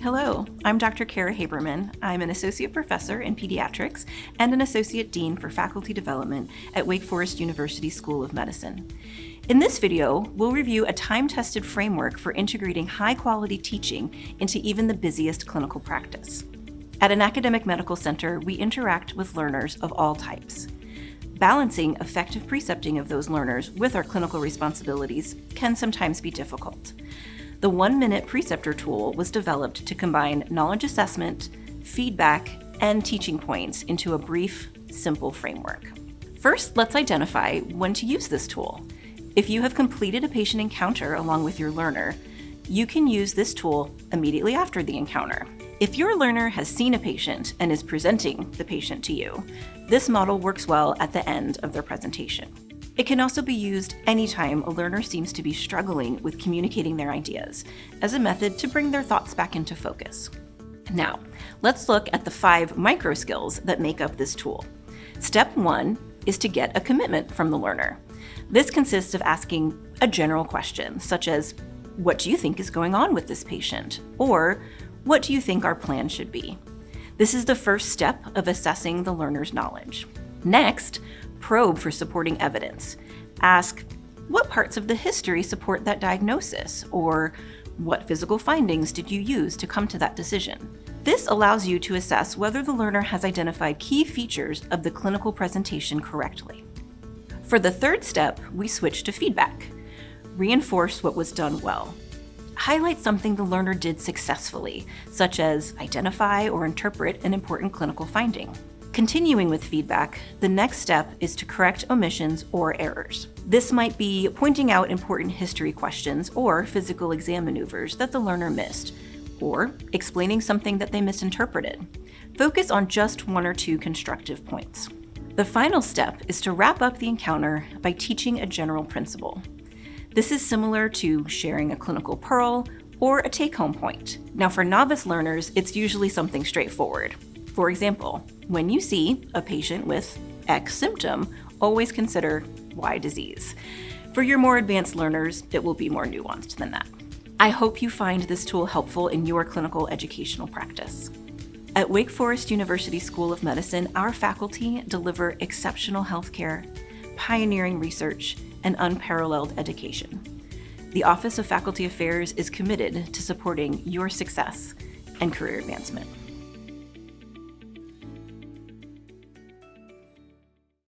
Hello, I'm Dr. Kara Haberman. I'm an associate professor in pediatrics and an associate dean for faculty development at Wake Forest University School of Medicine. In this video, we'll review a time-tested framework for integrating high-quality teaching into even the busiest clinical practice. At an academic medical center, we interact with learners of all types. Balancing effective precepting of those learners with our clinical responsibilities can sometimes be difficult. The 1-minute Preceptor tool was developed to combine knowledge assessment, feedback, and teaching points into a brief, simple framework. First, let's identify when to use this tool. If you have completed a patient encounter along with your learner, you can use this tool immediately after the encounter. If your learner has seen a patient and is presenting the patient to you, this model works well at the end of their presentation. It can also be used anytime a learner seems to be struggling with communicating their ideas, as a method to bring their thoughts back into focus. Now, let's look at the 5 micro skills that make up this tool. Step 1 is to get a commitment from the learner. This consists of asking a general question, such as, "What do you think is going on with this patient?" Or, "What do you think our plan should be?" This is the first step of assessing the learner's knowledge. Next, probe for supporting evidence. Ask, what parts of the history support that diagnosis? Or what physical findings did you use to come to that decision? This allows you to assess whether the learner has identified key features of the clinical presentation correctly. For the third step, we switch to feedback. Reinforce what was done well. Highlight something the learner did successfully, such as identify or interpret an important clinical finding. Continuing with feedback, the next step is to correct omissions or errors. This might be pointing out important history questions or physical exam maneuvers that the learner missed, or explaining something that they misinterpreted. Focus on just 1 or 2 constructive points. The final step is to wrap up the encounter by teaching a general principle. This is similar to sharing a clinical pearl or a take-home point. Now, for novice learners, it's usually something straightforward. For example, when you see a patient with X symptom, always consider Y disease. For your more advanced learners, it will be more nuanced than that. I hope you find this tool helpful in your clinical educational practice. At Wake Forest University School of Medicine, our faculty deliver exceptional healthcare, pioneering research, and unparalleled education. The Office of Faculty Affairs is committed to supporting your success and career advancement.